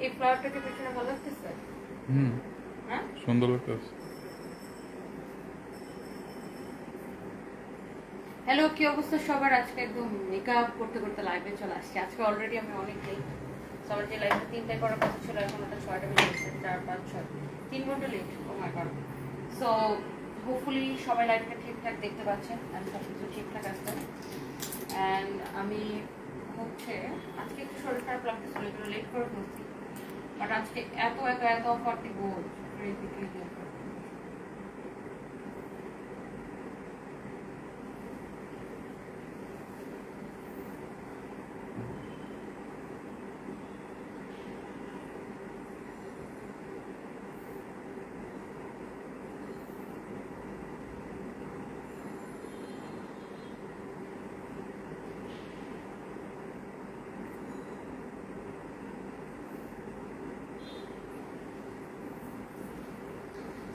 এই ফ্লাওয়ারটাকে পিছনে ভালো লাগতেছে? হ্যাঁ সুন্দর লাগতেছে। হ্যালো, কি অবস্থা সবার? আজকে একদম মেকআপ করতে করতে লাইভে চলে আসছি। আজকে অলরেডি আমি অনেক লেট। সবার যে লাইভে 3টায় করার কথা ছিল, এখন ওটা 6টা বেজে গেছে, 4, 5, 6, 3 ঘন্টা লেট। ও মাই গড। সো হোপফুলি সবাই লাইভটা ঠিকঠাক দেখতে পাচ্ছেন অ্যান্ড সব কিছু ঠিকঠাক আসছে। অ্যান্ড আমি হচ্ছে আজকে একটু শরীর খারাপ লাগতেছিল, একটু লেট করে ফেলছি, বাট আজকে এত এত এত অফার দিব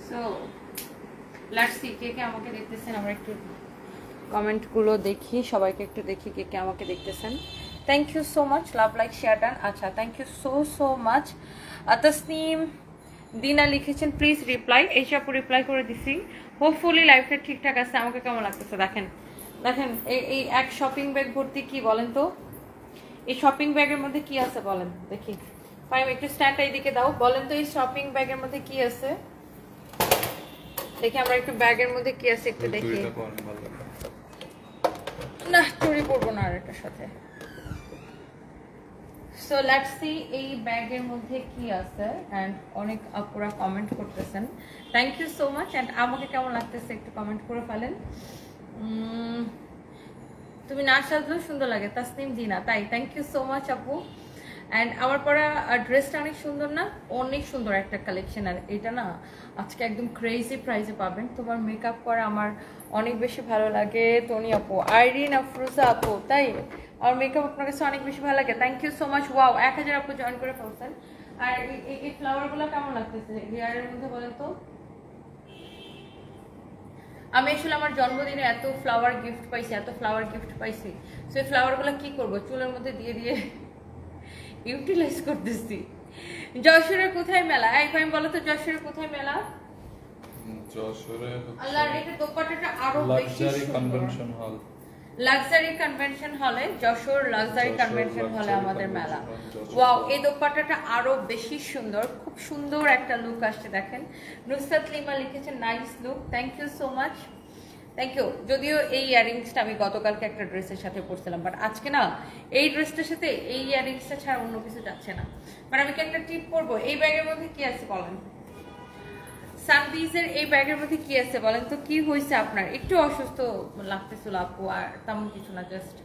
সো লেটস সি কে কে আমাকে দেখতেছেন। আমরা একটু কমেন্টগুলো দেখি, সবাইকে একটু দেখি কে কে আমাকে দেখতেছেন। Thank you so much, love like share done. আচ্ছা, thank you so so much. Tasnim Dina লিখেছেন প্লিজ রিপ্লাই। এইসব রিপ্লাই করে দিছি। হোপফুলি লাইফটা ঠিকঠাক আছে। আমাকে কেমন লাগতেছে দেখেন, দেখেন এই এক শপিং ব্যাগ ভর্তি। কি বলেন তো, এই শপিং ব্যাগের মধ্যে কি আছে বলেন দেখি। ফাইম একটু স্ট্যান্ডটা এইদিকে দাও। বলেন তো এই শপিং ব্যাগের মধ্যে কি আছে দেখি। আমরা একটু ব্যাগের মধ্যে কি আছে একটু দেখি। না, চুরি পরবো না আর এটার সাথে। সো লেটস সি এই ব্যাগের মধ্যে কি আছে। এন্ড অনেক আপুরা কমেন্ট করতেছেন, thank you so much. And আমাকে কেমন লাগতেছে একটু কমেন্ট করে ফেলেন। তুমি না সাজলেও সুন্দর লাগে, তাসনিম দিনা। তাই, থ্যাংক ইউ সো মাচ আপু। অ্যান্ড আমার পরা ড্রেসটা অনেক সুন্দর না? অনেক সুন্দর একটা কালেকশন। আর এটা না আজকে একদম ক্রেজি প্রাইসে পাবেন। তোমার মেকআপ করা আমার অনেক বেশি ভালো লাগে টনি আপু। আইরিন আফরোজা আপু, তাই আমার মেকআপ আপনার কাছে অনেক বেশি ভালো লাগে। Thank you so much. Wow, 1000 আপু জয়েন করে ফেলছেন। আর এই ফ্লাওয়ারগুলো কেমন লাগতেছে হেয়ারের মধ্যে বলেন তো? আমি আসলে আমার জন্মদিনে এত ফ্লাওয়ার গিফট পাইছি, এত ফ্লাওয়ার গিফট পাইছি। সো এই ফ্লাওয়ারগুলো কি করবো, চুলের মধ্যে দিয়ে দিয়ে ইউটিলাইজ করতেছি। যশোরের কোথায় মেলা? আমি বলো তো, যশোরের কোথায় মেলা? যশোরে আল্লাহ, এটা দোপাট্টাটা আরো বেশি কনভেনশন হল, লাক্সারি কনভেনশন হলে, যশোর লাক্সারি কনভেনশন হলে আমাদের মেলা। ওয়াও, এই দোপাট্টাটা আরো বেশি সুন্দর, খুব সুন্দর একটা লুক আসছে দেখেন। নুসরাত লিমা লিখেছেন nice look, thank you so much, thank you. যদিও এই ইয়ারিংসটা আমি গতকালকে একটা ড্রেসের সাথে পরছিলাম, বাট আজকে না এই ড্রেসটার সাথে এই ইয়ারিংসটা ছাড়া অন্য কিছু যাচ্ছে না। বাট আমি কি একটা টিপ পরবো। এই ব্যাগের মধ্যে কি আছে বলেন? সানবিজের এই ব্যাগের মধ্যে কি আছে বলেন তো? কি হয়েছে আপনার? একটু অসুস্থ লাগতেছিল আপু, আর তেমন কিছু না, জাস্ট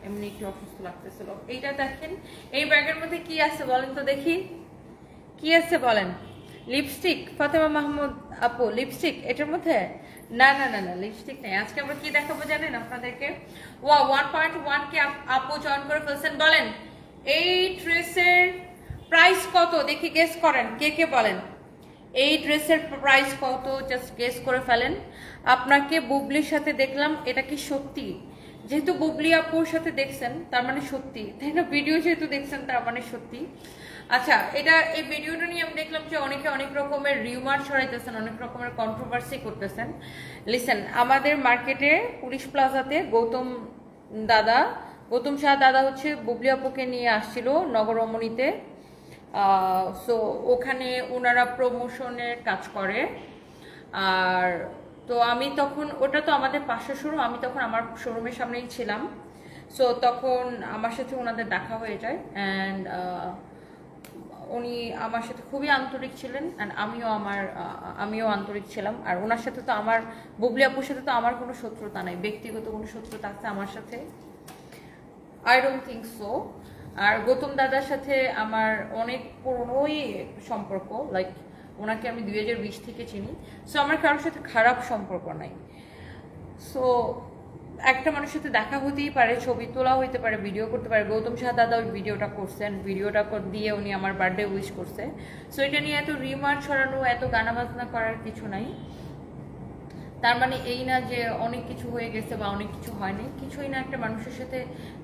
এমনি একটু অসুস্থ লাগতেছিল। এইটা দেখেন, এই ব্যাগের মধ্যে কি আছে বলেন তো দেখি। কি আছে বলেন? লিপস্টিক? ফাতেমা মাহমুদ আপু, লিপস্টিক এটার মধ্যে? না না না না, লিপস্টিক নেই। আজকে আমরা কি দেখাবো জানেন আপনাদেরকে? ওয়া 1.1 কে আপু জয়েন করে ফেলছেন। বলেন এই ড্রেসের প্রাইস কত দেখি, গেস করেন কে কে বলেন। এই ড্রেসের প্রাইস কত জাস্ট গেস করে ফেলেন। আপনাকে বুবলির সাথে দেখলাম, এটা কি সত্যি? যেহেতু বুবলি আপুর সাথে দেখছেন তার মানে সত্যি, তাই না? ভিডিও যেহেতু দেখছেন তার মানে সত্যি। আচ্ছা, এটা এই ভিডিওটা নিয়ে আমি দেখলাম যে অনেকে অনেক রকমের রিউমার ছড়াইতেছেন, অনেক রকমের কন্ট্রোভার্সি করতেছেন। লিসেন, আমাদের মার্কেটে পুলিশ প্লাজাতে গৌতম শাহ দাদা হচ্ছে বুবলি আপুকে নিয়ে আসছিল নগরমণিতে। সো ওখানে ওনারা প্রমোশনের কাজ করে। আর তো আমি তখন, ওটা তো আমাদের পাশের শোরুম, আমি তখন আমার শোরুমের সামনেই ছিলাম। সো তখন আমার সাথে ওনাদের দেখা হয়ে যায়। অ্যান্ড উনি আমার সাথে খুবই আন্তরিক ছিলেন, অ্যান্ড আমিও আন্তরিক ছিলাম। আর ওনার সাথে তো আমার, বুবলি আপুর সাথে তো আমার কোনো শত্রুতা নাই, ব্যক্তিগত কোনো শত্রুতা আছে আমার সাথে? I don't think so. আর গৌতম দাদার সাথে আমার অনেক পুরনোই সম্পর্ক, লাইক ওনাকে আমি 2020 থেকে চিনি। সো আমার কারোর সাথে খারাপ সম্পর্ক নাই। সো একটা মানুষের সাথে দেখা হতেই পারে, ছবি তোলা হইতে পারে, ভিডিও করতে পারে। গৌতম শাহ দাদা ওই ভিডিওটা করছেন, ভিডিওটা দিয়ে উনি আমার বার্থডে উইশ করছে। সো এটা নিয়ে এত রিমার্ক ছড়ানো, এত গানা বাজনা করার কিছু নাই। তার মানে এই না যে অনেক কিছু হয়ে গেছে বা অনেক কিছু হয়নি, কিছুই না। একটা মানুষের সাথে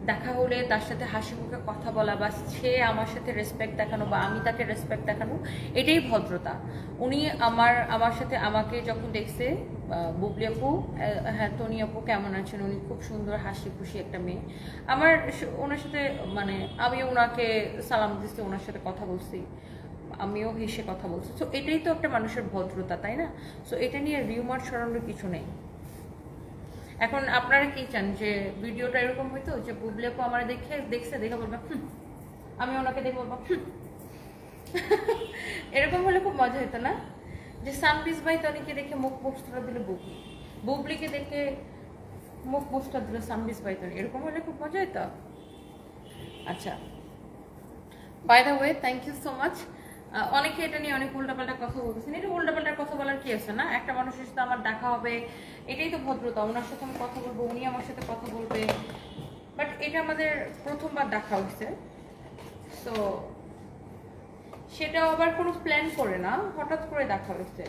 দেখা হলে তার সাথে হাসি মুখে কথা বলা বা সে আমার সাথে রেসপেক্ট দেখানো বা আমি তাকে রেসপেক্ট দেখানো, এটাই ভদ্রতা। উনি আমার সাথে আমাকে যখন দেখছে, বুবলি আপু, হ্যাঁ তনি আপু কেমন আছেন, উনি খুব সুন্দর হাসি খুশি একটা মেয়ে। আমার ওনার সাথে মানে আমি ওনাকে সালাম দিচ্ছি, ওনার সাথে কথা বলছি, আমিও হেসে কথা বলছি। সো এটাই তো একটা মানুষের ভদ্রতা, তাই না? সো এটা নিয়ে রিউমার ছড়ানোর কিছু নেই। এখন আপনারা কি চান যে ভিডিওটা এরকম হইতো যে বুবলি আপু আমার দেখে বলবে আমি ওনাকে দেখে বলবো এরকম হলে খুব মজা হতো না? যে সানপিস ভাই তনিকে দেখে মুখ পোস্টার দিল বুবলিকে দেখে মুখ পোস্টার দিল সানপিস ভাই তনি, এরকম হলে খুব মজা হতো। আচ্ছা, by the way thank you so much. অনেকে এটা নিয়ে অনেক উল্টাপাল্টা কথা বলতেছেন। এটা উল্টাপাল্টা কথা বলার কি আছে? না, একটা মানুষের সাথে আমার দেখা হবে, এটাই তো ভদ্রতা। ওনার সাথে আমি কথা বলবো, উনি আমার সাথে কথা বলবে। বাট এটা আমাদের প্রথমবার দেখা হচ্ছে, তো সেটাও আবার কোনো প্ল্যান করে না, হঠাৎ করে দেখা হয়েছে।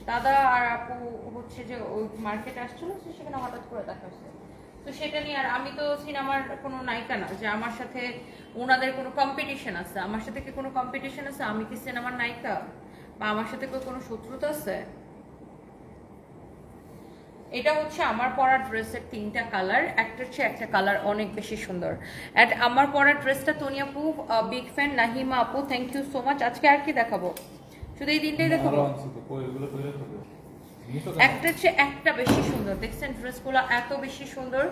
দাদা আর আপু হচ্ছে যে ওই মার্কেটে আসছিল, সেখানে হঠাৎ করে দেখা হয়েছে। তো সেটা নিয়ে, আর আমি তো সিনেমার কোনো নায়িকা না যে আমার সাথে ওনাদের কোনো কম্পিটিশন আছে। আমার সাথে কি কোনো কম্পিটিশন আছে? আমি কি সিনেমার নায়িকা? বা আমার সাথে কোনো শত্রুতা আছে? এটা হচ্ছে আমার পরা ড্রেসের 3টা কালার, একটার চেয়ে একটা কালার অনেক বেশি সুন্দর। অ্যান্ড আমার পরা ড্রেসটা তনি আপু বিগ ফ্যান, নাহিমা আপু থ্যাংক ইউ সো মাচ। আজকে আর কি দেখাবো? শুধু এই 3টাই দেখাবো? একটার চেয়ে একটা বেশি সুন্দর। দেখছেন ড্রেসগুলো এত বেশি সুন্দর।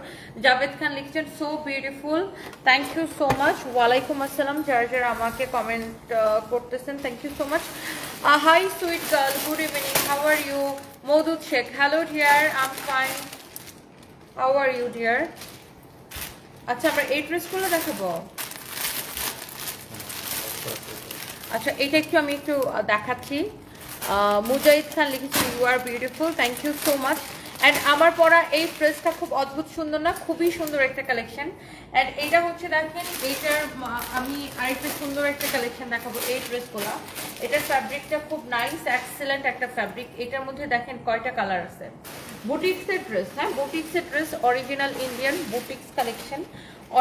জাভেদ খান লিখছেন so beautiful, thank you so much. ওয়ালাইকুম আসসালাম যারা যারা আমাকে কমেন্ট করতেছেন, thank you so much. Hi sweet girl, good evening, how are you? Madhud Sheikh, hello dear, I am fine, how are you dear? আচ্ছা, আমরা এই ড্রেসগুলো দেখাবো। আচ্ছা, এটা আমি একটু দেখাচ্ছি। মুজাহিদ খান লিখেছেন you are beautiful, thank you so much. And আমার পরা এই ড্রেসটা খুব অদ্ভুত সুন্দর না? খুবই সুন্দর একটা কালেকশন। অ্যান্ড এইটা হচ্ছে দেখেন, এইটার আমি আরেকটা সুন্দর একটা কালেকশন দেখাবো। এই ড্রেসগুলো, এটার ফ্যাব্রিকটা খুব নাইস, এক্সেলেন্ট একটা ফ্যাব্রিক। এটার মধ্যে দেখেন কয়টা কালার আছে। বুটিক্সের ড্রেস, হ্যাঁ বুটিক্সের dress, original Indian boutiques collection,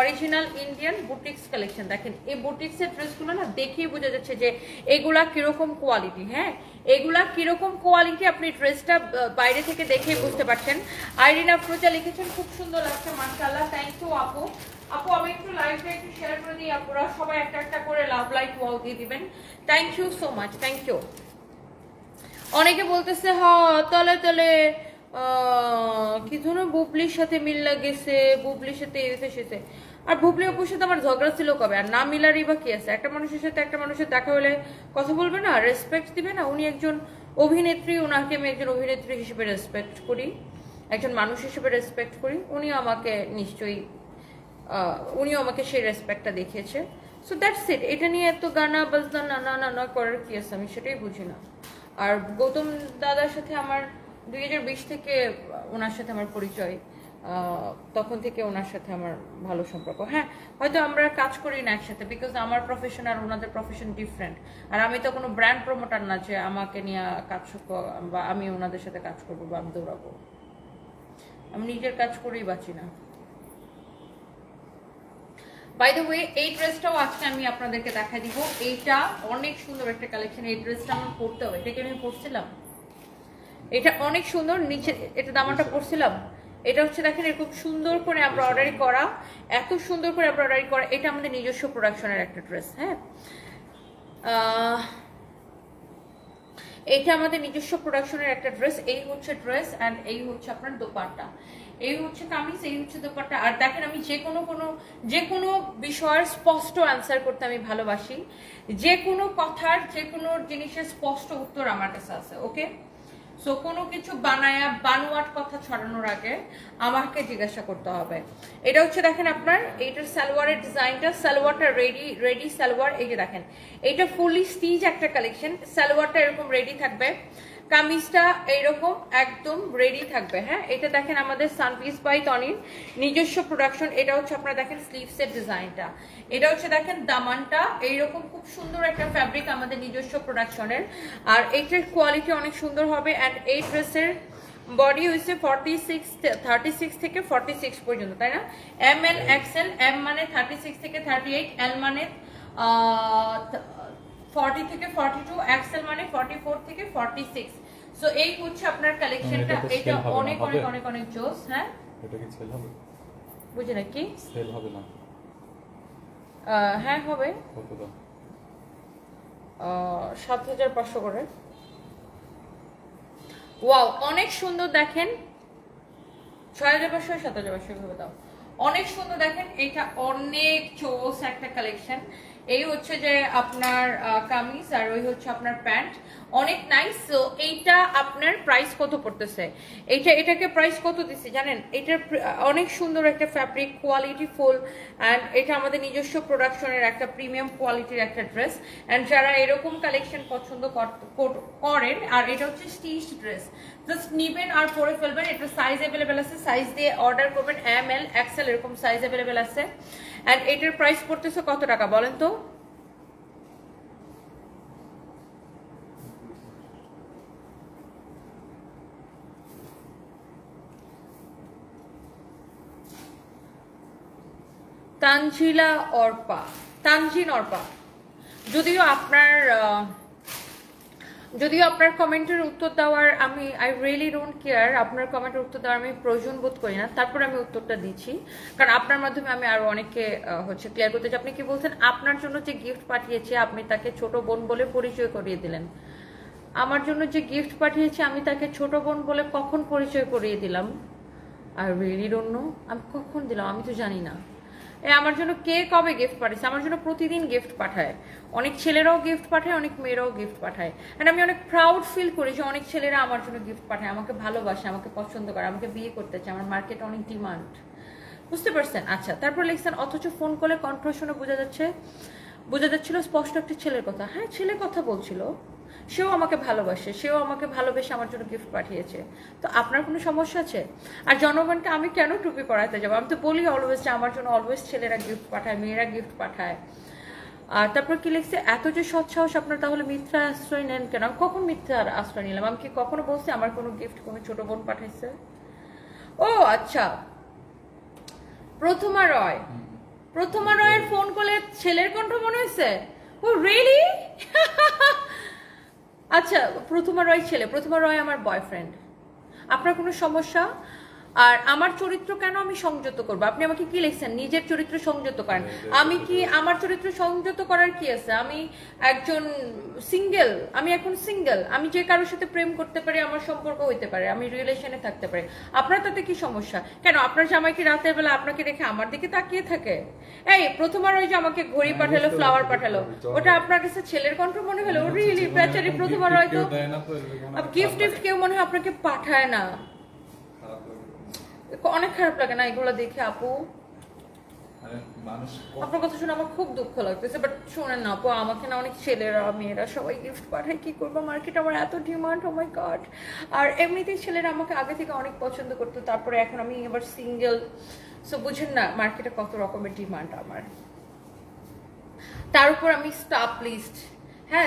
original Indian boutiques collection. দেখেন এই বুটিক্সের ড্রেসগুলো না দেখেই বোঝা যাচ্ছে যে এগুলা কিরকম কোয়ালিটি। হ্যাঁ, এগুলা কিরকম কোয়ালিটি আপনি ড্রেসটা বাইরে থেকে দেখেই বুঝতে পারছেন। আইরিন আফরোজা লিখেছেন খুব সুন্দর লাগছে, মাশাআল্লাহ, থ্যাংক ইউ আপু। আপু আমি একটু লাইভটা একটু শেয়ার করে দিই, আপুরা সবাই একটা একটা করে লাভ লাইক ওয়াও দিয়ে দিবেন। Thank you so much, thank you. অনেকে বলতেছে তলে তলে কি ধরো বুবলির সাথে মিল গেছে, বুবলির সাথে এসেছে। আর বুবলি অপুর সাথে আমার ঝগড়া ছিল কবে? আর না মিলারই বা কি আছে? একটা মানুষের সাথে একটা মানুষের দেখা হলে কথা বলবে না, রেসপেক্ট দিবে না? উনি একজন অভিনেত্রী, ওনাকে আমি একজন অভিনেত্রী হিসেবে রেসপেক্ট করি, একজন মানুষ হিসেবে রেসপেক্ট করি। উনি আমাকে নিশ্চয়ই উনিও আমাকে সেই রেসপেক্টটা দেখিয়েছে। So that's it. এটা নিয়ে এত গানা বাজনা না না না না করার কি আছে? আমি সেটাই বুঝি না। আর গৌতম দাদার সাথে আমার 2020 থেকে ওনার সাথে আমার পরিচয়, তখন থেকে ওনার সাথে আমার ভালো সম্পর্ক। হ্যাঁ, হয়তো আমরা কাজ করি না একসাথে, বিকজ আমার প্রফেশন আর ওনাদের প্রফেশন ডিফারেন্ট। আর আমি তো কোনো ব্র্যান্ড প্রমোটার না যে আমাকে নিয়ে কাজ বা আমি ওনাদের সাথে কাজ করবো বা আমি দৌড়াবো। আমি নিজের কাজ করেই বাঁচি না। বাই দ্য ওয়ে, এই ড্রেসটাও আজকে আমি আপনাদেরকে দেখা দিব। এইটা অনেক সুন্দর একটা কালেকশন। এই ড্রেসটা আমার পরতে হবে। এটাকে আমি পরছিলাম, এটা অনেক সুন্দর। নিচে এটা দামাটা পরছিলাম। এটা হচ্ছে দেখেন এরকম সুন্দর করে আমরা অর্ডারি করা, এত সুন্দর করে আমরা অর্ডারি করা। এটা আমাদের নিজস্ব প্রোডাকশনের একটা ড্রেস। হ্যাঁ, এটা আমাদের নিজস্ব প্রোডাকশনের একটা ড্রেস। এই হচ্ছে ড্রেস অ্যান্ড এই হচ্ছে আপনার দোপাট্টা, এই হচ্ছে কামিজ, এই হচ্ছে দোপাট্টা। আর দেখেন আমি যে কোনো বিষয়ের স্পষ্ট অ্যান্সার করতে আমি ভালোবাসি। যে কোনো কথার, যে কোনো জিনিসের স্পষ্ট উত্তর আমার কাছে আছে। ওকে, সো কোনো কিছু বানোয়াট কথা ছড়ানোর আগে আমাকে জিজ্ঞাসা করতে হবে। এটা হচ্ছে দেখেন আপনার এইটার সালোয়ারের ডিজাইনটা, সালোয়ারটা রেডি সালোয়ার। এই যে দেখেন এটা ফুলি স্টিচ একটা কালেকশন। সালোয়ারটা এরকম রেডি থাকবে, কামিজটা এইরকম একদম রেডি থাকবে। হ্যাঁ, এটা দেখেন আমাদের সানপিস বাই তনির নিজস্ব প্রোডাকশন। এটা হচ্ছে আপনারা দেখেন স্লিভসের ডিজাইনটা, এটা হচ্ছে দেখেন দামানটা এইরকম খুব সুন্দর একটা ফ্যাব্রিক আমাদের নিজস্ব প্রোডাকশনের। আর এইটার কোয়ালিটি অনেক সুন্দর হবে। অ্যান্ড এই ড্রেসের বডি হয়েছে 36 থেকে 46 পর্যন্ত, তাই না? এম এল এক্সেল, এম মানে 36 থেকে 38, এল মানে 40 থেকে 42, এক্সেল মানে 44 থেকে 46। সো এই হচ্ছে আপনার কালেকশনটা। এটা অনেক অনেক অনেক অনেক জোস। হ্যাঁ, এটা কি সেল হবে? বুঝি না কি সেল হবে না? হ্যাঁ হবে। কত দাম? 7500 করে। ওয়াও, অনেক সুন্দর। দেখেন 6500 7500 ভাবে দাও, অনেক সুন্দর। দেখেন এটা অনেক চোস একটা কালেকশন। এই হচ্ছে যে আপনার কামিজ, আর ওই হচ্ছে আপনার প্যান্ট, অনেক নাইস। সো এইটা আপনার প্রাইস কত পড়তেছে? এটাকে প্রাইস কত দিছি জানেন? এটার অনেক সুন্দর একটা ফ্যাব্রিক, কোয়ালিটি ফুল, অ্যান্ড এটা আমাদের নিজস্ব প্রোডাকশনের একটা প্রিমিয়াম কোয়ালিটির একটা ড্রেস। অ্যান্ড যারা এরকম কালেকশন পছন্দ করেন, আর এটা হচ্ছে স্টিচ ড্রেস, জাস্ট নিবেন আর পরে ফেলবেন। এটা সাইজ অ্যাভেলেবেল আছে, সাইজ দিয়ে অর্ডার করবেন। এম এল এক্সেল এরকম সাইজ অ্যাভেলেবেল আছে। অ্যান্ড এটার প্রাইস পড়তেছে কত টাকা বলেন তো? তানজিন অর্পা, যদিও আপনার কমেন্টের উত্তর দেওয়ার আই রিয়েলি ডোন্ট কেয়ার, আপনার কমেন্টের উত্তর দেওয়ার আমি প্রয়োজন বোধ করি না, তারপর আমি উত্তরটা দিচ্ছি, কারণ আপনার মাধ্যমে আমি আরো অনেককে হচ্ছে ক্লিয়ার করতে চাই। আপনি কি বলছেন? আপনার জন্য যে গিফট পাঠিয়েছে আপনি তাকে ছোট বোন বলে পরিচয় করিয়ে দিলেন। আমার জন্য যে গিফট পাঠিয়েছে আমি তাকে ছোট বোন বলে কখন পরিচয় করিয়ে দিলাম? আর রিয়েলি ডোন্ট নো, আমি কখন দিলাম আমি তো জানি না। আমার জন্য কে কবে গিফট পাঠিয়েছে? আমার জন্য প্রতিদিন গিফট পাঠায়, অনেক ছেলেরাও গিফট পাঠায়, অনেক মেয়েরাও গিফট পাঠায়। অ্যান্ড আমি অনেক প্রাউড ফিল করি যে অনেক ছেলেরা আমার জন্য গিফট পাঠায়, আমাকে ভালোবাসে, আমাকে পছন্দ করে, আমাকে বিয়ে করতে চায়, আমার মার্কেটে অনেক ডিমান্ড। বুঝতে পারছেন? আচ্ছা, তারপর লিখছেন অথচ ফোন কলে কণ্ঠ শুনে বোঝা যাচ্ছিল স্পষ্ট একটা ছেলের কথা। হ্যাঁ, ছেলে কথা বলছিল, সেও আমাকে ভালোবাসে, সেও আমাকে ভালোবেসে আমার জন্য গিফট পাঠিয়েছে। তো আপনার কোনো সমস্যা আছে? আর জনগণকে আমি কেন টুপি পরাতে যাবো? আমি তো বলি অলওয়েজ যে আমার জন্য অলওয়েজ ছেলেরা গিফট পাঠায়, মেয়েরা গিফট পাঠায়। আর তারপর কি লিখছে, এত যে সৎসাহস আপনার, তাহলে মিথ্যা আশ্রয় নেন কেন? আমি কখন মিথ্যা আশ্রয় নিলাম? আমি কি কখনো বলছি আমার কোনো গিফট কোনো ছোট বোন পাঠাইছে? ও আচ্ছা, প্রথমা রয়ের ফোন কলে ছেলের কণ্ঠ মনে হয়েছে? ও রিয়েলি? আচ্ছা, প্রথমা রয় আমার বয়ফ্রেন্ড। আপনার কোনো সমস্যা? আর আমার চরিত্র কেন আমি সংযত করবো? আপনি আমাকে কি লিখছেন নিজের চরিত্র সংযত করেন? আমি কি আমার চরিত্র সংযত করার কি আছে? আমি একজন সিঙ্গেল, আমি এখন সিঙ্গেল, আমি যে কারোর সাথে প্রেম করতে পারি, আমার সম্পর্ক হইতে পারে, আমি রিলেশনে থাকতে পারি। আপনার তাতে কি সমস্যা? কেন আপনার জামাই কি রাতের বেলা আপনাকে রেখে আমার দিকে তাকিয়ে থাকে? এই প্রথমবার ওই যে আমাকে ঘড়ি পাঠালো, ফ্লাওয়ার পাঠালো, ওটা আপনার কাছে ছেলের কণ্ঠ মনে হলো? রিয়েলি বেচারি প্রথমবার হয়তো গিফট কেউ মনে হয় আপনাকে পাঠায় না। অনেক খারাপ লাগে না এগুলো দেখে আপু? আপনার কথা শুনে আমার খুব দুঃখ লাগতেছে। বাট শোনেন না আপু, আমাকে না অনেক ছেলেরা মেয়েরা সবাই গিফট পাঠায়, কি করবো? মার্কেট আমার এত ডিমান্ড, ও মাই গড। আর এমনিতেই ছেলেরা আমাকে আগে থেকে অনেক পছন্দ করতো, তারপরে এখন আমি এবার সিঙ্গেল। সো বুঝেন না মার্কেটে কত রকমের ডিমান্ড আমার। তার উপর আমি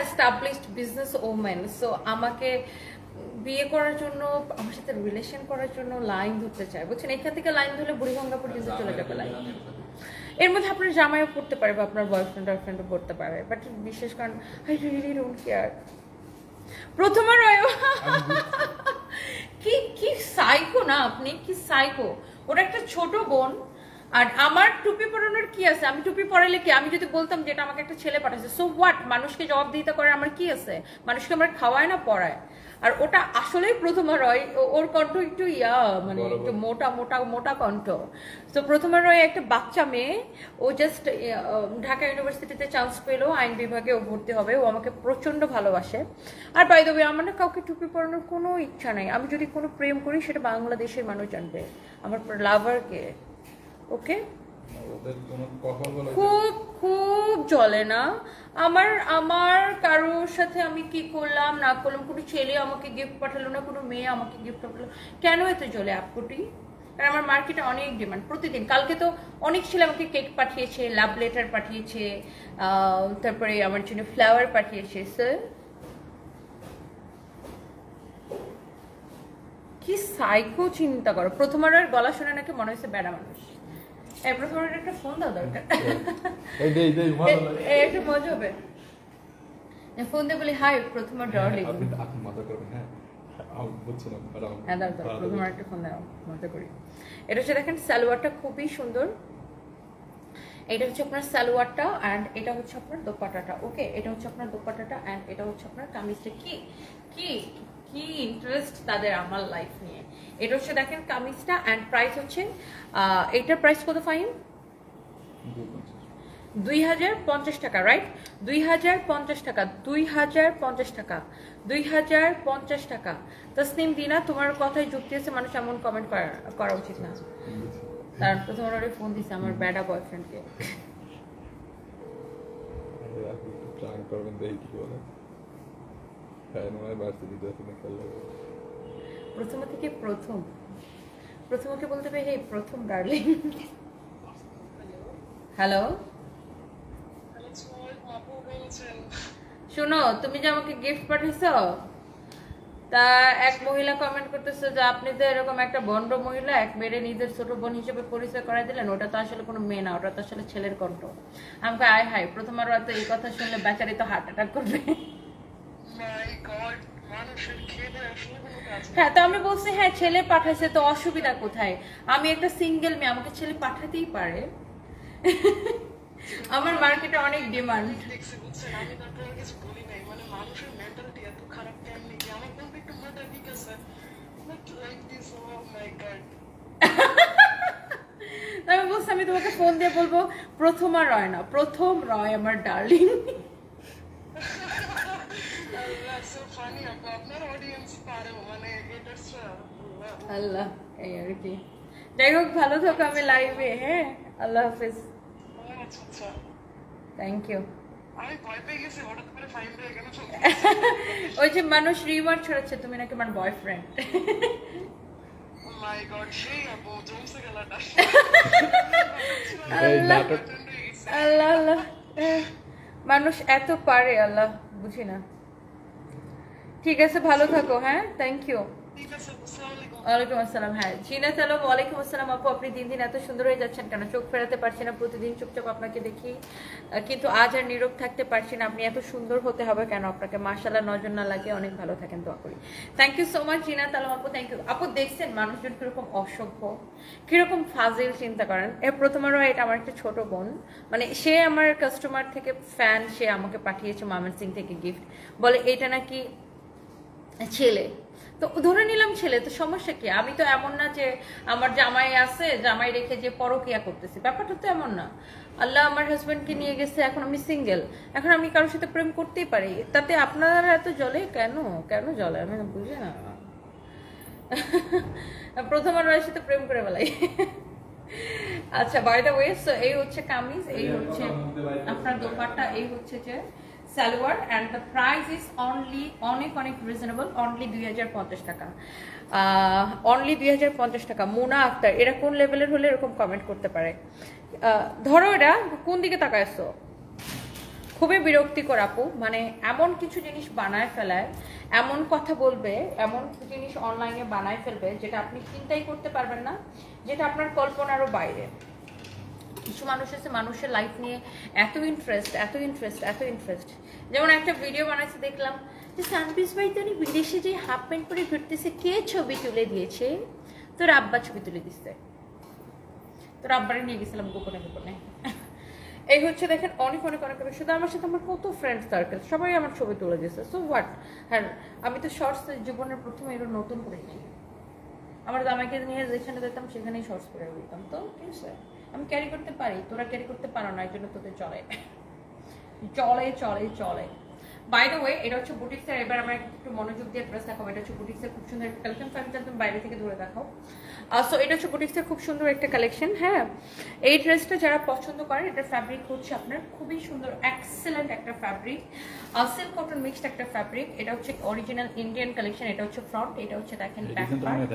স্টাবলিশড বিজনেস ওম্যান। সো আমাকে বিয়ে করার জন্য, আমার সাথে রিলেশন করার জন্য লাইন ধরতে চায়, বুঝছেন? এখান থেকে লাইন ধরলে বুড়িগঙ্গা পর্যন্ত চলে যাবে লাইন। এর মধ্যে আপনার জামাইও পড়তে পারে বা আপনার বয়ফ্রেন্ডও পড়তে পারে, বাট বিশেষ কারণ আই রিয়েলি ডোন্ট কেয়ার। প্রথমবার কি সাইকো না আপনি, কি সাইকো! ওটা একটা ছোট বোন, আর আমার টুপি পরানোর কি আছে? আমি টুপি পরাইলে কি? আমি যদি বলতাম যে এটা আমাকে একটা ছেলে পাঠাচ্ছে, সো হোয়াট? মানুষকে জবাবদিহিতা করে আমার কি আছে? মানুষকে আমার খাওয়ায় না পড়ায়। আর ওটা আসলেই প্রথমা রয়, ওর কণ্ঠ একটু মানে একটু মোটা কণ্ঠ। তো প্রথমা রয় একটা বাচ্চা মেয়ে, ও জাস্ট ঢাকা ইউনিভার্সিটিতে চান্স পেলো, আইন বিভাগে ও ভর্তি হবে। ও আমাকে প্রচন্ড ভালোবাসে। আর বাই দ্য ওয়ে, আমার না কাউকে টুপি পরানোর কোনো ইচ্ছা নাই। আমি যদি কোনো প্রেম করি সেটা বাংলাদেশের মানুষ জানবে, আমার লাভারকে। ওকে, খুব জ্বলে না আমার কারোর সাথে আমি কি করলাম না করলাম, কোনো ছেলে আমাকে গিফট পাঠালো না, কোনো মেয়ে আমাকে গিফট পাঠালো, কেন এত জ্বলে আপুটি? কারণ আমার মার্কেটে অনেক ডিমান্ড প্রতিদিন। কালকে তো অনেক ছেলে আমাকে কেক পাঠিয়েছে, লাভ লেটার পাঠিয়েছে, তারপরে আমার জন্য ফ্লাওয়ার পাঠিয়েছে। স্যার কি সাইকো চিন্তা করো, প্রথমবার গলা শুনে নাকি মনে হয়েছে বেড়া মানুষ। এই প্রথমবার একটা ফোন দাও দরকার, একটু মজা হবে। ফোন দিয়ে বলি হাই প্রথমবার ডার্লিং। আপনি মজা করবেন, হ্যাঁ বুঝছিলাম। হ্যাঁ দাও প্রথমবার একটা ফোন দাও, মজা করি। এটা হচ্ছে দেখেন সালোয়ারটা খুবই সুন্দর, এটা হচ্ছে আপনার সালোয়ারটা অ্যান্ড এটা হচ্ছে আপনার দোপাট্টাটা। ওকে, এটা হচ্ছে আপনার দোপাট্টাটা অ্যান্ড এটা হচ্ছে আপনার কামিজটা। কি কি কি ইন্টারেস্ট তাদের আমার লাইফ নিয়ে। এটা হচ্ছে দেখেন কামিজটা অ্যান্ড প্রাইস হচ্ছে এটার প্রাইস কত ফাইন? 2050 টাকা, রাইট? 2050 টাকা, 2050 টাকা, 2050 টাকা। তসনিম দিনা, তোমার কথায় যুক্তি আছে, মানুষ এমন কমেন্ট করা উচিত না। তার প্রথম অর্ডারে ফোন দিছে আমার ব্যাডা বয়ফ্রেন্ডকে। প্রথম থেকে প্রথমকে বলতে হবে হে প্রথম ডার্লিং। হ্যালো শোনো, তুমি যে আমাকে গিফট পাঠিয়েছো, তা এক মহিলা কমেন্ট করতেছে যে আপনি তো এরকম একটা বন্ড মহিলা, এক মেয়ের নিজের ছোট বোন হিসেবে পরিচয় করাই দিলেন, ওটা তো আসলে কোনো মেয়ে না, ওটা তো আসলে ছেলের কণ্ঠ। আমাকে আয় হাই, প্রথমবার তো এই কথা শুনলে বেচারি তো হার্ট অ্যাটাক করবে। হ্যাঁ তো আমি বলছি হ্যাঁ ছেলে পাঠাইছে তো অসুবিধা কোথায়, আমি একটা সিঙ্গেল মেয়ে, আমাকে ছেলে পাঠাতেই পারে। আমার মার্কেটে অনেক ডিমান্ড। আমি বলছি আমি তোমাকে ফোন দিয়ে বলবো প্রথম আর রয় না, প্রথম রয় আমার ডার্লিং। আল্লাহ, এই আর কি। যাই হোক ভালো থাকো, আমি লাইভে। হ্যাঁ আল্লাহ হাফিজ, থ্যাংক ইউ। ওই যে মানুষ রিমার ছড়াচ্ছে তুমি নাকি আমার বয়ফ্রেন্ড। আল্লাহ আল্লাহ, মানুষ এত পারে, আল্লাহ বুঝি না। ঠিক আছে ভালো থাকো, হ্যাঁ থ্যাংক ইউ। ওয়ালাইকুম আসসালাম। হ্যাঁ জিনা সালাম, ওয়ালাইকুম আসসালাম। আপু আপনি দিন দিন এত সুন্দর হয়ে যাচ্ছেন কেন? চোখ ফেরাতে পারছি না, প্রতিদিন চুপচাপ আপনাকে দেখি, কিন্তু আজ আর নীরব থাকতে পারছি না। আপনি এত সুন্দর হতে হবে কেন আপনাকে? মাশাআল্লাহ, নজর না লাগে, অনেক ভালো থাকেন, দোয়া করি। থ্যাংক ইউ সো মাচ জিনা সালাম আপু, থ্যাংক ইউ। আপু দেখছেন মানুষজন কিরকম অসভ্য, কিরকম ফাজিল চিন্তা করেন। এর প্রথমারও এটা আমার একটা ছোট বোন, মানে সে আমার কাস্টমার থেকে ফ্যান, সে আমাকে পাঠিয়েছে ময়মনসিংহ থেকে গিফট, বলে এটা নাকি ছেলে। তো ধরে নিলাম ছেলে, তো সমস্যা কি? আমি তো এমন না যে আমার জামাই আছে, জামাই রেখে যে পরকিয়া করতেছি, ব্যাপারটা তো এমন না। আল্লাহ আমার হাজব্যান্ডকে নিয়ে গেছে, এখন আমি সিঙ্গেল, এখন আমি কারোর সাথে প্রেম করতেই পারি, তাতে আপনারা এত জ্বলে কেন? কেন জ্বলে আমি বুঝি না। প্রথমবার ওর সাথে প্রেম করে বেলাই। আচ্ছা বাই দ্য ওয়ে, সো এই হচ্ছে কামিজ, এই হচ্ছে আপনার দোপাট্টা, এই হচ্ছে যে salwar, and the price is only অনেক অনেক রিজনেবল, অনলি 2050 টাকা, অনলি 2050 টাকা। মোনা আক্তার এরা কোন লেভেলের হলে এরকম কমেন্ট করতে পারে? ধরো এটা কোন দিকে তাকাইছো? খুবই বিরক্তিকর আপু, মানে এমন কিছু জিনিস বানায় ফেলায়, এমন কথা বলবে, এমন জিনিস অনলাইনে বানায় ফেলবে যেটা আপনি চিন্তাই করতে পারবেন না, যেটা আপনার কল্পনারও বাইরে। কিছু মানুষ আছে মানুষের লাইফ নিয়ে এত ইন্টারেস্ট, এত ইন্টারেস্ট, এত ইন্টারেস্ট। যেমন একটা ভিডিও বানাইছে দেখলাম যে সানপিস ভাই তো বিদেশে যে হাফ প্যান্ট পরে ঘুরতেছে, কে ছবি তুলে দিয়েছে? তোর আব্বা ছবি তুলে দিচ্ছে, তোর আব্বারে নিয়ে গেছিলাম গোপনে গোপনে। এই হচ্ছে দেখেন অনেক অনেক অনেক অনেক, শুধু আমার সাথে আমার কত ফ্রেন্ড সার্কেল, সবাই আমার ছবি তুলে দিচ্ছে। So what? হ্যাঁ আমি তো শর্টস জীবনের প্রথমে এগুলো নতুন করে নিই, আমার জামাইকে নিয়ে যেখানে যেতাম সেখানেই শর্টস করে দিতাম। তো ঠিক আছে, আমি ক্যারি করতে পারি, তোরা ক্যারি করতে পারো না, এই জন্য তোদের চলে চলে চলে চলে। বাই দ্য ওয়ে এটা হচ্ছে বুটিক্সের, এবার আমার একটু মনোযোগ দিয়ে ড্রেস দেখাবো। এটা হচ্ছে বুটিক্সের খুব সুন্দর একটা কালেকশন, ফার্নিচার তুমি বাইরে থেকে ধরে দেখাও। সো এটা হচ্ছে বুটিক্সের খুব সুন্দর একটা কালেকশন। হ্যাঁ এই ড্রেসটা যারা পছন্দ করেন, এটার ফ্যাব্রিক হচ্ছে আপনার খুবই সুন্দর, এক্সেলেন্ট একটা ফ্যাব্রিক, সিল্ক কটন মিক্সড একটা ফ্যাব্রিক। এটা হচ্ছে অরিজিনাল ইন্ডিয়ান কালেকশন। এটা হচ্ছে ফ্রন্ট, এটা হচ্ছে দেখেন ব্যাক পার্ট,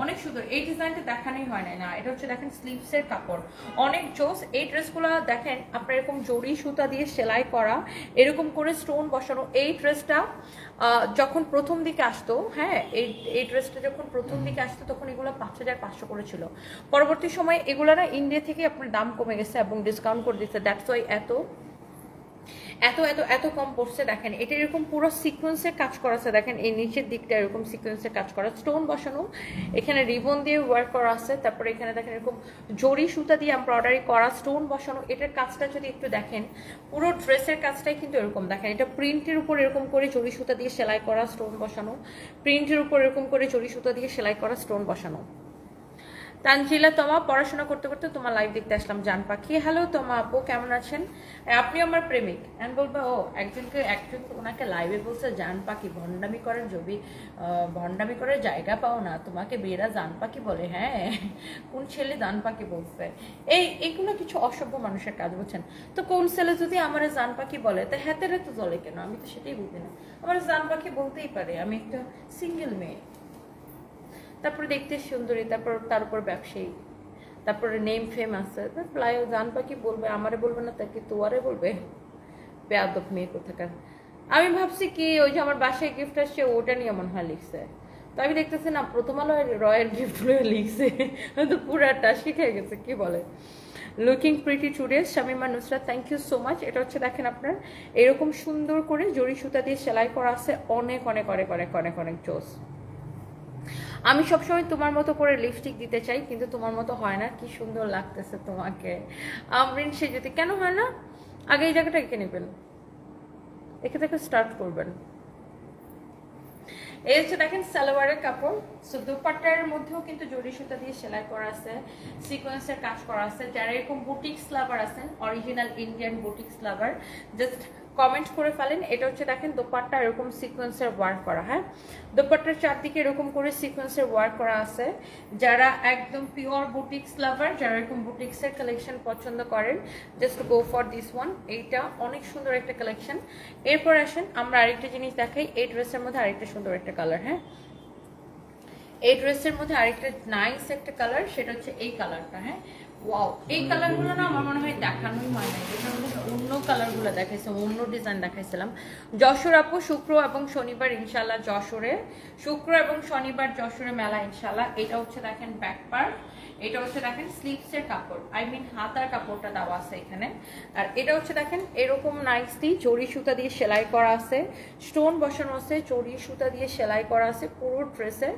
অনেক সুন্দর। এই ডিজাইনটা দেখানোই হয় না, এটা হচ্ছে দেখেন স্লিভসের কাপড়, অনেক জোস। এই ড্রেসগুলো দেখেন আপনার এরকম জড়ি সুতা দিয়ে সেলাই করা, এরকম করে স্টোন বসানো বসানো। এই ড্রেসটা যখন প্রথম দিকে আসতো, হ্যাঁ, এই ড্রেসটা যখন প্রথম দিকে আসতো তখন এগুলো 5500 করে ছিল। পরবর্তী সময়ে এগুলো না ইন্ডিয়া থেকে আপনার দাম কমে গেছে এবং ডিসকাউন্ট করে দিচ্ছে, দ্যাটস ওয়াই এত এত এত এত কম পড়ছে। দেখেন এটা এরকম পুরো সিকোয়েন্সের কাজ করা আছে, দেখেন এই নিচের দিকটা এরকম সিকোয়েন্সের কাজ করা, স্টোন বসানো, এখানে রিবন দিয়ে ওয়ার্ক করা আছে, তারপরে এখানে দেখেন এরকম জরি সুতা দিয়ে এমব্রয়ডারি করা, স্টোন বসানো। এটার কাজটা যদি একটু দেখেন, পুরো ড্রেসের কাজটাই কিন্তু এরকম, দেখেন এটা প্রিন্টের উপর এরকম করে জরি সুতা দিয়ে সেলাই করা, স্টোন বসানো, প্রিন্টের উপর এরকম করে জরি সুতা দিয়ে সেলাই করা, স্টোন বসানো। তানজিলা তোমা, পড়াশোনা করতে করতে তোমার লাইভ দেখতে আসলাম জান পাখি। হ্যালো তোমা আপু, কেমন আছেন? আপনি আমার প্রেমিক। আমি বলবো ও একজন ওনাকে লাইভে বলছে জান পাখি, ভণ্ডামি করার ভণ্ডামি করার জায়গা পাও না, তোমাকে বেরা জান পাখি বলে। হ্যাঁ, কোন ছেলে জান পাখি বলছে? এইগুলো কিছু অসভ্য মানুষের কাজ, বুঝছেন তো? কোন ছেলে যদি আমার জান পাখি বলে তা হাতের তো জ্বলে কেন? আমি তো সেটাই বুঝি না। আমার জান পাখি বলতেই পারে, আমি একটা সিঙ্গেল মেয়ে, তারপরে দেখতে সুন্দরী, তারপর তার উপর ব্যবসায়ী, তারপরে নেম ফেম আছে, জান পাখি বলবে, আমারে বলবে না তাকে তোয়ারে বলবে? বেয়াদব মেয়ে কোথাকার। আমি ভাবছি কি ওই যে আমার বাসায় গিফট আসছে ওটা নিয়ে মনে হয় লিখছে, তো আমি দেখতেছি না প্রথম আলো রয়ের গিফট লিখছে, তো পুরাটা শিখে গেছে। কি বলে looking pretty today Shamima Nusrat, thank you so much. এটা হচ্ছে দেখেন আপনার এরকম সুন্দর করে জরি সুতা দিয়ে সেলাই করা আছে, অনেক অনেক অনেক অনেক অনেক অনেক জোস। আমি সবসময় তোমার মতো করে লিপস্টিক দিতে চাই, কিন্তু তোমার মতো হয় না। কি সুন্দর লাগতেছে তোমাকে আমরিন সে যদি, কেন হয় না? আগে এই জায়গাটা এঁকে নেবেন, এঁকে থেকে স্টার্ট করবেন। এই হচ্ছে দেখেন সালোয়ারের কাপড়। সো দুপাট্টার মধ্যেও কিন্তু জরি সুতা দিয়ে সেলাই করা আছে, সিকোয়েন্সের কাজ করা আছে। যারা এরকম বুটিক্স লাভার আছেন, অরিজিনাল ইন্ডিয়ান বুটিক্স লাভার, জাস্ট কমেন্ট করে ফেলেন। এটা হচ্ছে দেখেন দোপাট্টা এরকম সিকোয়েন্সের ওয়ার্ক করা, হ্যাঁ, দোপাট্টার চারদিকে এরকম করে সিকোয়েন্সের ওয়ার্ক করা আছে। যারা একদম পিওর বুটিক্স লাভার, যারা এরকম বুটিক্সের কালেকশন পছন্দ করেন, just go for this one. এইটা অনেক সুন্দর একটা কালেকশন। এরপর আসেন আমরা আরেকটা জিনিস দেখাই। এই ড্রেসের মধ্যে আরেকটা সুন্দর একটা কালার, হ্যাঁ, এই ড্রেসের মধ্যে আরেকটা নাইস একটা কালার, সেটা হচ্ছে এই কালারটা। হ্যাঁ, ওয়াও, এই কালারগুলো না আমার মনে হয় দেখানোই হয় না, এটার মধ্যে অন্য কালারগুলো দেখাইছে, অন্য ডিজাইন দেখাইছিলাম। যশোর আপু শুক্র এবং শনিবার ইনশাল্লাহ যশোরে, শুক্র এবং শনিবার যশোরে মেলা ইনশাল্লাহ। এটা হচ্ছে দেখেন ব্যাক পার্ট, এটা হচ্ছে দেখেন স্লিভসের কাপড়, আই মিন হাতার কাপড়টা দেওয়া আছে এখানে। আর এটা হচ্ছে দেখেন এরকম নাইসলি জরি সুতা দিয়ে সেলাই করা আছে, স্টোন বসানো আছে, জরি সুতা দিয়ে সেলাই করা আছে পুরো ড্রেসে,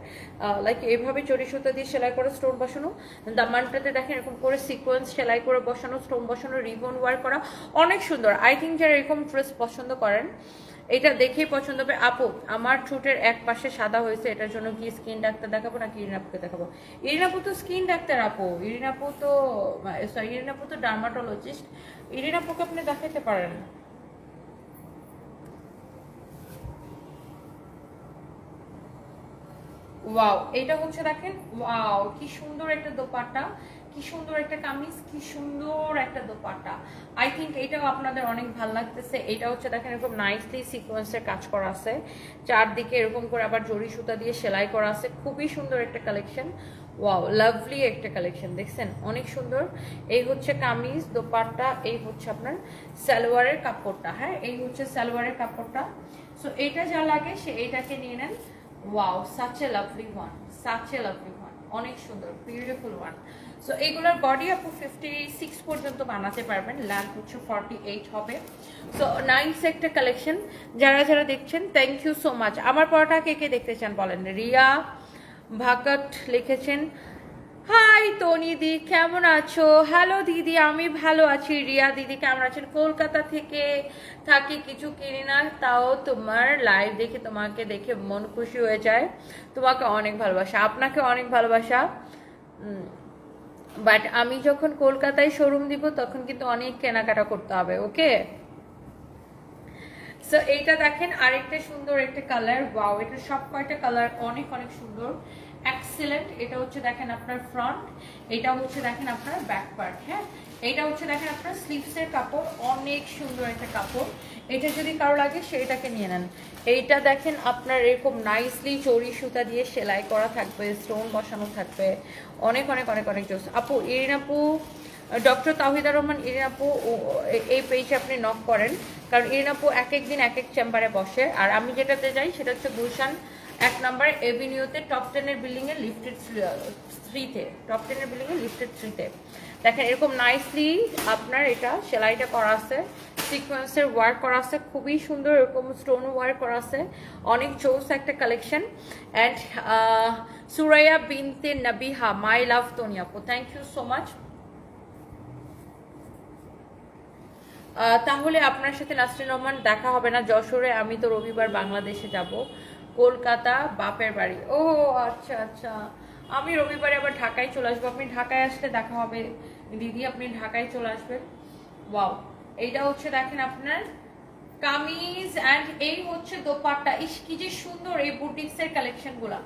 লাইক এইভাবে জরি সুতা দিয়ে সেলাই করা, স্টোন বসানো। দামানটাতে দেখেন এরকম করে সিকোয়েন্স সেলাই করে বসানো, স্টোন বসানো, রিবন ওয়ার্ক করা, অনেক সুন্দর। আই থিঙ্ক যারা এরকম ড্রেস পছন্দ করেন এটা দেখেই পছন্দ হবে। আপু আমার ঠোঁটের এক পাশে সাদা হয়েছে, এটার জন্য কি স্কিন ডাক্তার দেখাবো নাকি ইরিনাপুকে দেখাবো? ইরিনাপু তো স্কিন ডাক্তার আপু, ইরিনাপু তো ডার্মাটোলজিস্ট, ইরিনাপুকে আপনি দেখাতে পারেন। ওয়াও, এটা হচ্ছে দেখেন, ওয়াও কি সুন্দর একটা দোপাট্টা, কি সুন্দর একটা কামিজ, কি সুন্দর একটা দোপাট্টা। আই থিঙ্ক এটাও আপনাদের অনেক ভালো লাগতেছে। এটা হচ্ছে দেখেন এরকম নাইসলি সিকোয়েন্সের কাজ করা আছে, চারদিকে এরকম করে আবার জরি সুতা দিয়ে সেলাই করা আছে, খুবই সুন্দর একটা কালেকশন। ওয়াও, লাভলি একটা কালেকশন, দেখছেন অনেক সুন্দর। এই হচ্ছে কামিজ, দোপাট্টা, এই হচ্ছে আপনার সালোয়ারের কাপড়টা। হ্যাঁ, এই হচ্ছে সালোয়ারের কাপড়টা। সো এইটা যা লাগে সে এইটাকে নিয়ে নেন। Wow, such a lovely one, such a lovely one, অনেক সুন্দর, বিউটিফুল ওয়ান। সো এইগুলোর বডি আপু 56 পর্যন্ত বানাতে পারবেন, লেন্থ হচ্ছে 48 হবে। সো নাইস একটা কালেকশন। যারা যারা দেখছেন থ্যাংক ইউ সো মাচ। আমার পড়াটা কে কে দেখতে চান বলেন? রিয়া ভাকাট লিখেছেন, হাই তনি দি কেমন আছো? হ্যালো দিদি, আমি ভালো আছি। রিয়া দিদি কেমন আছেন? কলকাতা থেকে থাকি, কিছু কিনি না, তাও তোমার লাইভ দেখে তোমাকে দেখে মন খুশি হয়ে যায়। তোমাকে অনেক ভালোবাসা, আপনাকে অনেক ভালোবাসা। বাট আমি যখন কলকাতায় শোরুম দিব তখন কিন্তু অনেক কেনাকাটা করতে হবে, ওকে? সো এইটা দেখেন আরেকটা সুন্দর একটা কালার। ওয়াও, এটা সব কয়টা কালার অনেক অনেক সুন্দর, এক্সেলেন্ট। এটা হচ্ছে দেখেন আপনার ফ্রন্ট, এটা হচ্ছে দেখেন আপনার ব্যাক পার্ট। হ্যাঁ, এটা হচ্ছে দেখেন আপনার স্লিভসের কাপড়, অনেক সুন্দর একটা কাপড়। এটা যদি কারো লাগে সেটাকে নিয়ে নেন। এইটা দেখেন আপনার এরকম নাইসলি চড়ি সুতা দিয়ে সেলাই করা থাকবে, স্টোন বসানো থাকবে, অনেক অনেক অনেক অনেক জোস। আপু ইরিন আপু, ডক্টর তাওহিদা রহমান ইরিন আপু, এই পেজে আপনি নক করেন, কারণ ইরিন আপু এক এক দিন এক এক চেম্বারে বসে। আর আমি যেটাতে যাই সেটা হচ্ছে গুলশান 1 নম্বর এভিনিউতে টপ 10-এর বিল্ডিংয়ে লিফটেড 3-তে, টপ 10-এর বিল্ডিংয়ে লিফটেড 3-তে। দেখেন এরকম নাইসলি আপনার এটা সেলাইটা করা আছে, সিকোয়েন্সের ওয়ার্ক করা আছে, খুবই সুন্দর, এরকম স্টোন ওয়ার্ক করা আছে, অনেক চৌস একটা কালেকশন। অ্যান্ড সুরাইয়া বিনতে নবিহা, মাই লাভ তনি আপু, থ্যাংক ইউ সো মাচ। তাহলে আপনার সাথে নাসরিন রহমান দেখা হবে না যশোরে, আমি তো রবিবার বাংলাদেশে যাব, কলকাতা বাপের বাড়ি। ও আচ্ছা আচ্ছা, আমি রবিবারে আবার ঢাকায় চলে আসবো, আপনি ঢাকায় আসলে দেখা হবে দিদি, আপনি ঢাকায় চলে আসবেন। ওয়াও, এইটা হচ্ছে দেখেন আপনার কামিজ, অ্যান্ড এই হচ্ছে দোপাট্টা। ইস কি যে সুন্দর এই বুটিক্সের কালেকশনগুলা,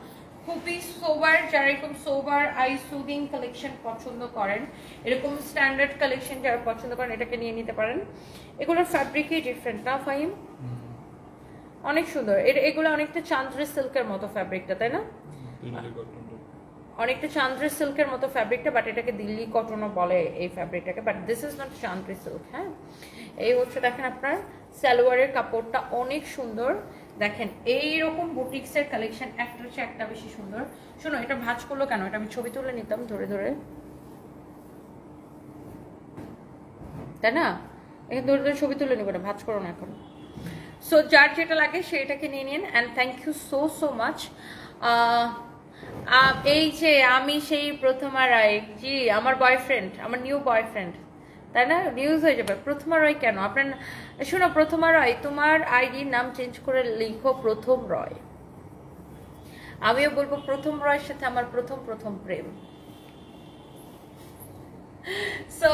খুবই সোবার, যারা এরকম সোবার আই সুদিং কালেকশন পছন্দ করেন, এরকম স্ট্যান্ডার্ড কালেকশন যারা পছন্দ করেন, এটাকে নিয়ে নিতে পারেন। এগুলোর ফ্যাব্রিকই ডিফারেন্ট না ফাহিম? অনেক সুন্দর। এগুলো অনেকটা চান্দ্রি সিল্কের মতো ফ্যাব্রিকটা, তাই না? অনেকটা চান্দ্রি সিল্কের মতো ফ্যাব্রিকটা, বাট এটাকে দিল্লি কটনও বলে এই ফ্যাব্রিকটাকে, but this is not Chanderi silk. হ্যাঁ, এই হচ্ছে দেখেন আপনার সালোয়ারের কাপড়টা অনেক সুন্দর। দেখেন এইরকম বুটিক্সের কালেকশন একটার চেয়ে একটা বেশি সুন্দর। শোনো, এটা ভাঁজ করলো কেন? এটা আমি ছবি তুলে নিতাম ধরে ধরে, তাই না? এখানে ধরে ধরে ছবি তুলে নিব না, ভাঁজ করো না এখন। সো যার যেটা লাগে সেটাকে নিয়ে নিন। And thank you so so much. এই যে আমি সেই প্রথমা রায়, জি আমার বয়ফ্রেন্ড, আমার নিউ বয়ফ্রেন্ড, তাই না? নিউজ হয়ে যাবে। প্রথমা রয় কেন? আপনার শোনো, প্রথমা রয়, তোমার আইডির নাম চেঞ্জ করে লিখো প্রথম রয়। আমিও বলবো প্রথম রয়ের সাথে আমার প্রথম প্রথম প্রেম। So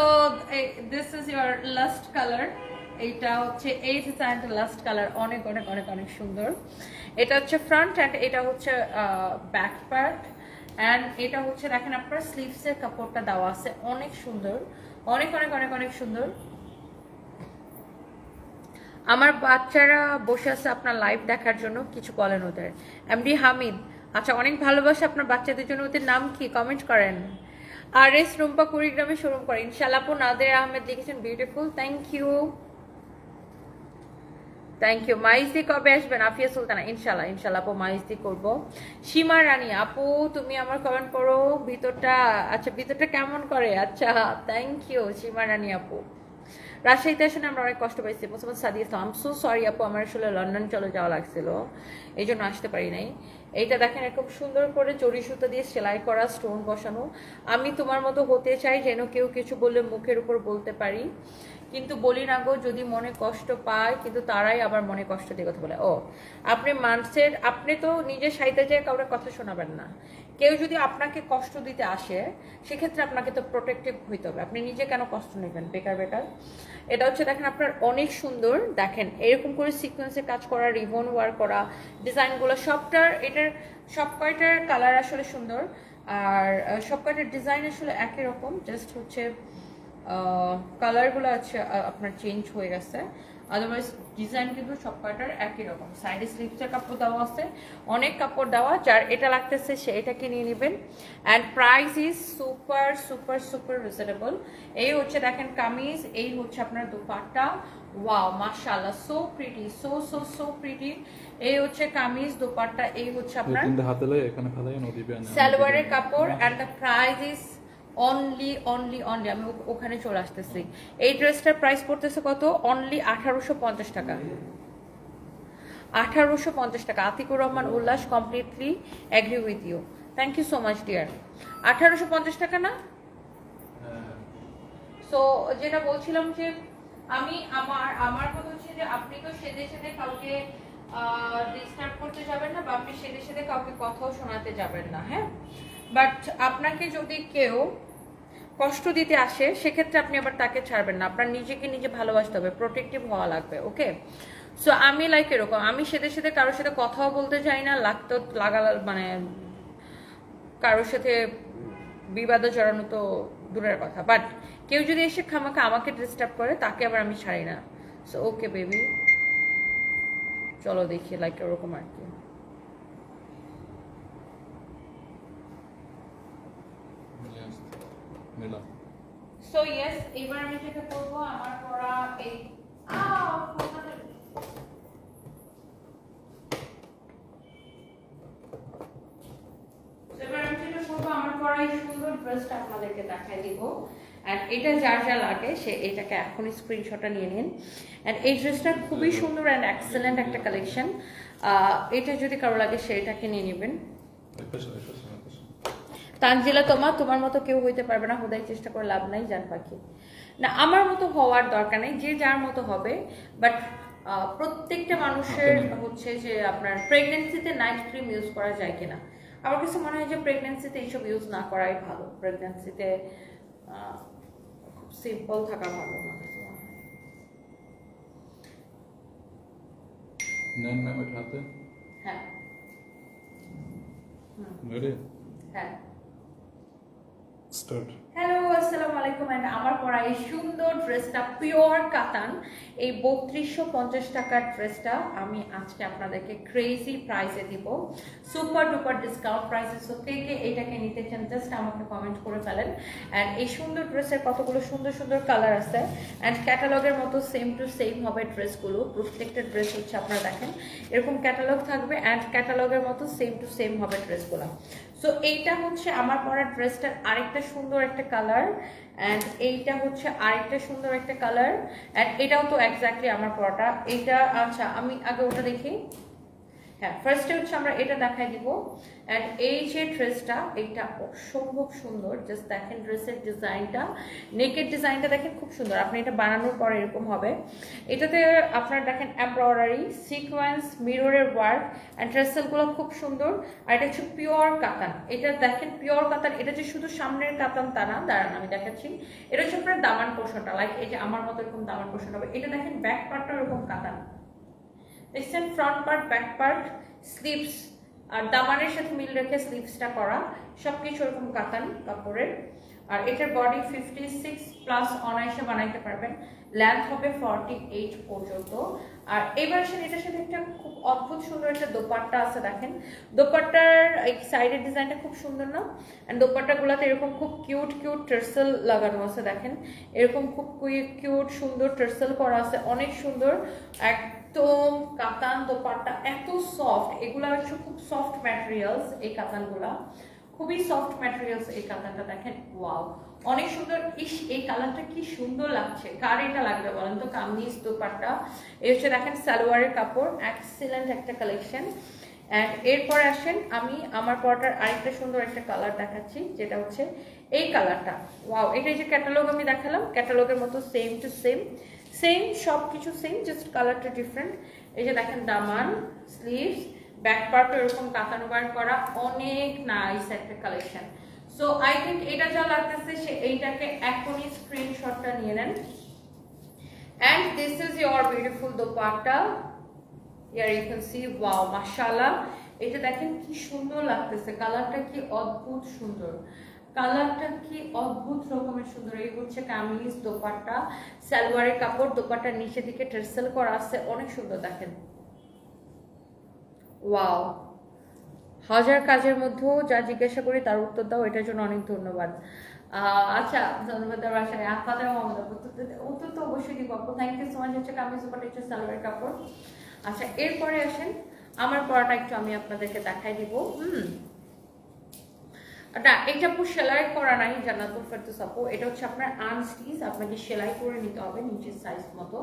this is your last colour. এইটা হচ্ছে এই ডিজাইনটা লাস্ট কালার, অনেক অনেক অনেক অনেক সুন্দর। এটা হচ্ছে ফ্রন্ট অ্যান্ড এটা হচ্ছে ব্যাক পার্ট। অ্যান্ড এটা হচ্ছে দেখেন আপনার স্লিভসের কাপড়টা দেওয়া আছে, অনেক সুন্দর, অনেক অনেক অনেক অনেক সুন্দর। আমার বাচ্চারা বসে আছে আপনার লাইভ দেখার জন্য, কিছু বলেন ওদের। এমডি হামিদ, আচ্ছা অনেক ভালোবাসা আপনার বাচ্চাদের জন্য, ওদের নাম কি কমেন্ট করেন। আর এস রুম্পা কুড়িগ্রামে শোরুম করে ইনশাল্লাহ। আপু নাদের আহমেদ লিখেছেন beautiful, thank you thank you. Maijdi কবে আসবেন? আফিয়া সুলতানা, ইনশাল্লাহ ইনশাল্লাহ আপু মাইজদি করবো। সীমা রানী আপু তুমি আমার কমেন্ট করো ভিতরটা, আচ্ছা ভিতরটা কেমন করে, আচ্ছা থ্যাংক ইউ সীমা রানী আপু। রাজশাহীতে আসলে আমরা অনেক কষ্ট পাইছি। মোহাম্মদ সাদি ইসলাম, আম সো সরি আপু, আমার আসলে লন্ডন চলে যাওয়া লাগছিল, এই জন্য আসতে পারি নাই। এইটা দেখেন এরকম সুন্দর করে জরি সুতা দিয়ে সেলাই করা, স্টোন বসানো। আমি তোমার মতো হতে চাই যেন কেউ কিছু বললে মুখের উপর বলতে পারি, কিন্তু বলি না গো, যদি মনে কষ্ট পায়, কিন্তু তারাই আবার মনে কষ্ট দিয়ে কথা বলে। ও আপনি মানুষের, আপনি তো নিজে সাইতে যেয়ে কাউরে কথা শোনাবেন না। কেউ যদি আপনাকে কষ্ট দিতে আসে সেক্ষেত্রে আপনাকে তো প্রোটেক্টিভ হইতে হবে, আপনি নিজে কেন কষ্ট নেবেন বেকার বেকার। এটা হচ্ছে দেখেন আপনার অনেক সুন্দর, দেখেন এরকম করে সিকোয়েন্সে কাজ করা, রিবন ওয়ার্ক করা, ডিজাইনগুলো সবটার, এটার সব কয়টার কালার আসলে সুন্দর, আর সব কয়টার ডিজাইন আসলে একই রকম, জাস্ট হচ্ছে কালারগুলো আছে আপনার চেঞ্জ হয়ে গেছে, আদারওয়াইজ ডিজাইন কিন্তু সব কয়টার একই রকম। সাইডে স্লিভসের কাপড় দেওয়া আছে, অনেক কাপড় দেওয়া, যার এটা লাগতেছে সে এটাকে নিয়ে নেবেন। And price is super super super reasonable. এই হচ্ছে দেখেন কামিজ, এই হচ্ছে আপনার দুপাট্টা, ওয়াও মাশাআল্লাহ, so pretty, so so so pretty. এই হচ্ছে কামিজ, দুপাট্টা, এই হচ্ছে আপনার সালোয়ারের কাপড়। And the price is only only only, আমি ওখানে চলে আসতেছি। এই ড্রেসটার প্রাইস পড়তেছে কত? অনলি 1850 টাকা, 1850 টাকা। Atiqur Rahman Ullash, completely agree with you, thank you so much dear. 1850 টাকা না? সো যেটা বলছিলাম যে আমি আমার কথা হচ্ছে যে আপনি তো সেদে সেদে কাউকে ডিস্টার্ব করতে যাবেন না, বা আপনি সেদে সেদে কাউকে কথাও শোনাতে যাবেন না, হ্যাঁ। বাট আপনাকে যদি কেউ কষ্ট দিতে আসে সেক্ষেত্রে আপনি আবার তাকে ছাড়বেন না, আপনার নিজেকে নিজে ভালোবাসতে হবে, প্রোটেক্টিভ হওয়া লাগবে, ওকে। সো আমি লাইক এরকম, আমি সেদের সাথে কারোর সাথে কথাও বলতে চাই না, লাগতো লাগা মানে কারোর সাথে বিবাদে জড়ানো তো দূরের কথা, বাট কেউ যদি এসে খামাখা আমাকে ডিস্টার্ব করে তাকে আবার আমি ছাড়ি না। সো ওকে বেবি, চলো দেখি লাইক এরকম আর কি। সো ইয়েস, এবার আমি যেটা করবো, আমার পরা এই এবার আমি যেটা করবো, আমার পরা এই সুন্দর ড্রেসটা আপনাদেরকে দেখাই দিব। অ্যান্ড এটা যার যা লাগে সে এটাকে এখনই স্ক্রিনশটটা নিয়ে নিন। অ্যান্ড এই ড্রেসটা খুবই সুন্দর অ্যান্ড এক্সেলেন্ট একটা কালেকশন। এটা যদি কারো লাগে সে এটাকে নিয়ে নেবেন। তানজিলা তোমার মতো কেউ হইতে পারবে না, হুদাই চেষ্টা করে লাভ নাই জান পাখি। না, আমার মতো হওয়ার দরকার নেই, যে যার মতো হবে। বাট প্রত্যেকটা মানুষের হচ্ছে যে আপনার প্রেগনেন্সিতে নাইট ক্রিম ইউজ করা যায় কিনা। আমার কাছে মনে হয় যে প্রেগনেন্সিতে এইসব ইউজ না করাই ভালো। প্রেগনেন্সিতে খুব সিম্পল থাকা ভালো আমার কাছে মনে হয়। নেন ম্যাম এটা হাতে। হ্যাঁ রেডি? হ্যাঁ। স্টার্ট। হ্যালো, আসসালামু আলাইকুম। এন্ড আমার পরা এই সুন্দর ড্রেসটা পিওর কাতান, এই 3250 টাকার ড্রেসটা আমি আজকে আপনাদেরকে ক্রেজি প্রাইসে দিব, সুপার ডুপার ডিসকাউন্ট প্রাইসে। সো কে কে এইটাকে নিতে চান জাস্ট আমাকে কমেন্ট করে ফেলেন। অ্যান্ড এই সুন্দর ড্রেসের কতগুলো সুন্দর সুন্দর কালার আছে। অ্যান্ড ক্যাটালগের মতো সেম টু সেম হবে ড্রেসগুলো। প্রত্যেকটা ড্রেস হচ্ছে আপনারা দেখেন এরকম ক্যাটালগ থাকবে, অ্যান্ড ক্যাটালগের মতো সেম টু সেম হবে ড্রেসগুলো। সো এইটা হচ্ছে আমার পরা ড্রেসটার আরেকটা সুন্দর একটা কালার, অ্যান্ড এইটা হচ্ছে আরেকটা সুন্দর একটা কালার, অ্যান্ড এটাও তো এক্স্যাক্টলি আমার পরাটা। এইটা আচ্ছা আমি আগে ওটা দেখি। হ্যাঁ, ফার্স্টে হচ্ছে আমরা এটা দেখাই দিব। অ্যান্ড এই যে ড্রেসটা, এইটা অসম্ভব সুন্দর। জাস্ট দেখেন ড্রেসের ডিজাইনটা, নেকের ডিজাইনটা দেখেন খুব সুন্দর। আপনি এটা বানানোর পর এরকম হবে। এটাতে আপনার দেখেন এমব্রয়ডারি, সিকোয়েন্স, মিররের ওয়ার্ক, অ্যান্ড ট্রেসেলগুলো খুব সুন্দর। আর এটা হচ্ছে পিওর কাতান। এটা দেখেন পিওর কাতান। এটা যে শুধু সামনের কাতান তা না, দাঁড়ান আমি দেখাচ্ছি। এটা হচ্ছে আপনার দামান পোর্শনটা, লাইক এই যে আমার মতো এরকম দামান পোর্শন হবে। এটা দেখেন ব্যাক পার্টটা এরকম কাতান, দেখছেন front part, back part, sleeves আর দামানের সাথে মিল রেখে স্লিভসটা করা, সবকিছু এরকম কাতান কাপড়ের। আর এটার বডি 56 প্লাস অনায়াসে বানাইতে পারবেন। লেন্থ হবে 48 পর্যন্ত। আর এবার এটার সাথে একটা খুব অদ্ভুত সুন্দর একটা দোপাট্টা আছে। দেখেন দোপাট্টার এই সাইডের ডিজাইনটা খুব সুন্দর না? অ্যান্ড দোপাট্টাগুলোতে এরকম খুব কিউট কিউট টার্সেল লাগানো আছে। দেখেন এরকম খুব কিউট সুন্দর টার্সেল করা আছে, অনেক সুন্দর। একদম কাতান দোপাট্টা, এত সফট। এগুলা হচ্ছে খুব সফট ম্যাটেরিয়ালস, এই কাতানগুলা খুবই সফট ম্যাটেরিয়ালস। এই কাতানটা দেখেন, ওয়াও অনেক সুন্দর। ইস, এই কালারটা কি সুন্দর লাগছে। কার এটা লাগবে বলেন তো? কামিজ দোপাট্টা। এই হচ্ছে দেখেন সালোয়ারের কাপড়, এক্সিলেন্ট একটা কালেকশন। অ্যান্ড এরপরে আসেন আমি আমার পরাটার আরেকটা সুন্দর একটা কালার দেখাচ্ছি, যেটা হচ্ছে এই কালারটা। ওয়াও, এটা যে ক্যাটালগ আমি দেখালাম, ক্যাটালগের মতো সেম টু সেম, সেম সব কিছু সেম, জাস্ট কালারটা ডিফারেন্ট। এই যে দেখেন দামান, স্লিভস, ব্যাক পার্টও এরকম কাতান ওয়ার্ক করা, অনেক নাইস একটা কালেকশন। সো আই থিঙ্ক এটা যা লাগতেছে সে এইটাকে এখনই স্ক্রিনশটটা নিয়ে নেন। And this is your beautiful dupatta. Here you can see, wow মাশাআল্লাহ। এটা দেখেন কি সুন্দর লাগতেছে, কালারটা কি অদ্ভুত সুন্দর, কালারটা কি অদ্ভুত রকমের সুন্দর। এই হচ্ছে কামিজ দোপাট্টা, সালোয়ারের কাপড়, দোপাট্টার নিচের দিকে টার্সেল করা আছে, অনেক সুন্দর। দেখেন ওয়াও, হাজার কাজের মধ্যেও যা জিজ্ঞাসা করি তার উত্তর দাও, এটার জন্য অনেক ধন্যবাদ। আচ্ছা, ধন্যবাদ দেওয়ার আশায় আপনাদের উত্তর তো অবশ্যই দিব আপু, থ্যাংক ইউ সো মাচ। হচ্ছে কামিজ দোপাট্টা, হচ্ছে সালোয়ারের কাপড়। আচ্ছা, এরপরে আসেন আমার পরাটা একটু আমি আপনাদেরকে দেখাই দিব। না, এটা পুরো সেলাই করা নাই জান্নাতুল ফেরদৌস আপু। এটা হচ্ছে আপনার আনস্টিচ, আপনাকে সেলাই করে নিতে হবে নিচের সাইজ মতো।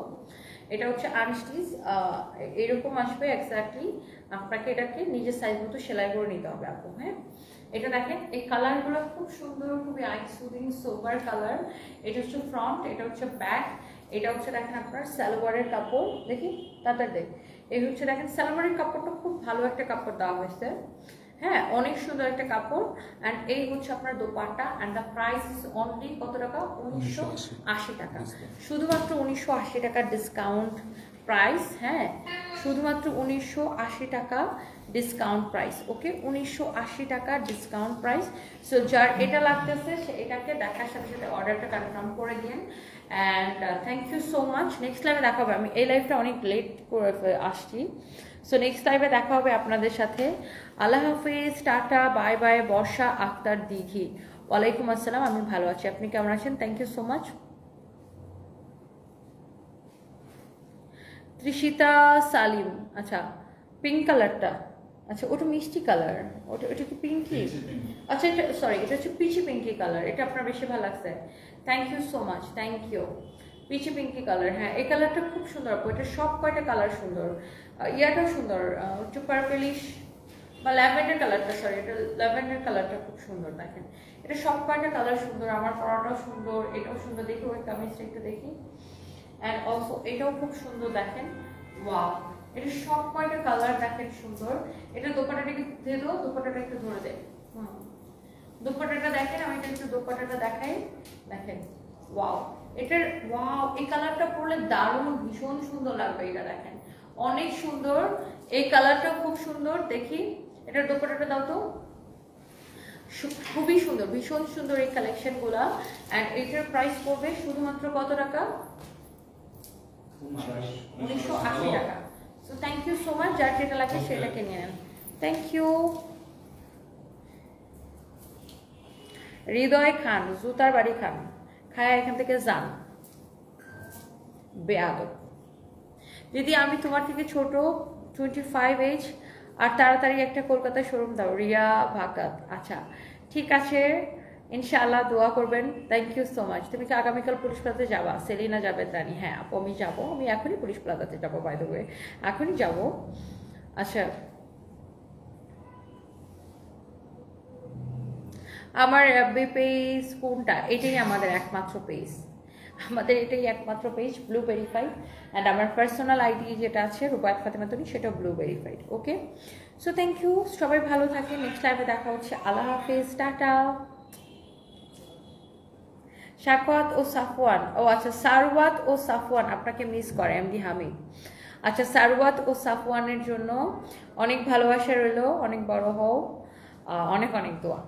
এটা হচ্ছে আনস্টিচ, এরকম আসবে এক্স্যাক্টলি। আপনাকে এটাকে নিজের সাইজ মতো সেলাই করে নিতে হবে আপু। হ্যাঁ, এটা দেখেন এই কালারগুলো খুব সুন্দর, খুবই আই সুদিং সোবার কালার। এটা হচ্ছে ফ্রন্ট, এটা হচ্ছে ব্যাক, এটা হচ্ছে দেখেন আপনার সালোয়ারের কাপড়। দেখি তাড়াতাড়ি দেখ, এই হচ্ছে দেখেন সালোয়ারের কাপড়টা খুব ভালো একটা কাপড় দেওয়া হয়েছে। হ্যাঁ, অনেক সুন্দর একটা কাপড়। অ্যান্ড এই হচ্ছে আপনার dupatta. And the price is only কত টাকা? 1980 টাকা, শুধুমাত্র 1980 টাকার ডিসকাউন্ট প্রাইস। হ্যাঁ, শুধুমাত্র 1980 টাকা ডিসকাউন্ট প্রাইস। ওকে, 1980 টাকা ডিসকাউন্ট প্রাইস। সো যার এটা লাগতেছে সে এটাকে দেখার সাথে সাথে অর্ডারটা কনফার্ম করে দিন। And thank you so much. Next লাইভে দেখা হবে। আমি এই লাইভটা অনেক লেট করে আসছি। সো নেক্সট লাইভে দেখা হবে আপনাদের সাথে। আল্লাহ হাফিজ, tata, bye bye. Barsha Akter Dighi, ওয়ালাইকুম আসসালাম। আমি ভালো আছি, আপনি কেমন আছেন? Thank you so much. Trishita Salim, আচ্ছা পিঙ্ক কালারটা, আচ্ছা ওটা মিষ্টি কালার, ওটা কি পিঙ্কি? আচ্ছা এটা সরি, এটা হচ্ছে পিচি পিঙ্কি কালার, এটা আপনার বেশি ভালো লাগছে। Thank you so much, thank you. Peachy pinky colour, হ্যাঁ এই কালারটা খুব সুন্দর আপু, এটা সব কয়টা কালার সুন্দর, ইয়াটাও সুন্দর, একটু পার্পলিশ বা ল্যাভেন্ডার কালারটা, সরি এটা ল্যাভেন্ডার কালারটা খুব সুন্দর, দেখেন এটা সব কয়টা কালার সুন্দর, আমার পরাটাও সুন্দর, এটাও সুন্দর, দেখি ওই কামিজটা একটু দেখি, অ্যান্ড অলসো এটাও খুব সুন্দর দেখেন, ওয়াও এটা সব কয়টা কালার দেখেন সুন্দর। এটা দোপাট্টাটা একটু দিয়ে দাও, দোপাট্টাটা একটু ধরে দেয়, দোপাট্টাটা দেখেন, আমি একটু দোপাট্টাটা দেখাই, দেখেন ওয়াও এটার, ওয়াও এই কালারটা পরলে দারুণ ভীষণ সুন্দর লাগবে, এটা দেখেন অনেক সুন্দর, এই কালারটা খুব সুন্দর, দেখি এটার দোপাট্টাটা দাও তো, খুবই সুন্দর, ভীষণ সুন্দর এই কালেকশন গুলা। অ্যান্ড এটার প্রাইস পড়বে শুধুমাত্র কত টাকা? 1980 টাকা। So thank you so much, যার যেটা লাগে সেটাকে নিয়ে নেন, থ্যাংক ইউ। হৃদয় খান, জুতার বাড়ি খান, খায়া এখান থেকে যান বেয়াদব। যদি আমি তোমার থেকে ছোট, 25 এজ, আর তাড়াতাড়ি একটা কলকাতায় শোরুম দাও, রিয়া ভাকাত, আচ্ছা ঠিক আছে ইনশাআল্লাহ, দোয়া করবেন, থ্যাংক ইউ সো মাচ। তুমি কি আগামীকাল পুলিশ প্লাজাতে যাবা? সেলিনা যাবে জানি, হ্যাঁ আপু আমি যাবো, আমি এখনই পুলিশ প্লাজাতে যাবো, বাই দ্য ওয়ে এখনই যাবো। আচ্ছা আমার এফবি পেজ কোনটা? এটাই আমাদের একমাত্র পেজ, আমাদের এটাই একমাত্র পেজ, ব্লু ভেরিফাইড। অ্যান্ড আমার পার্সোনাল আইডি যেটা আছে রুবায়াত ফাতেমা তনি, সেটা blue verified. Okay so thank you, সবাই ভালো থাকে, নেক্সট লাইভে দেখা হচ্ছে, আল্লাহ হাফেজ, টাটা। শাকওয়াত ও সাফওয়ান, ও আচ্ছা সারওয়াত ও সাফওয়ান আপনাকে মিস করে এমডি হামিদ। আচ্ছা সারওয়াত ও সাফওয়ানের জন্য অনেক ভালোবাসা রইল, অনেক বড় হও, অনেক অনেক দোয়া।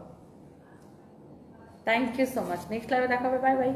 Thank you so much, next লাইভে দেখা হবে, বাই বাই।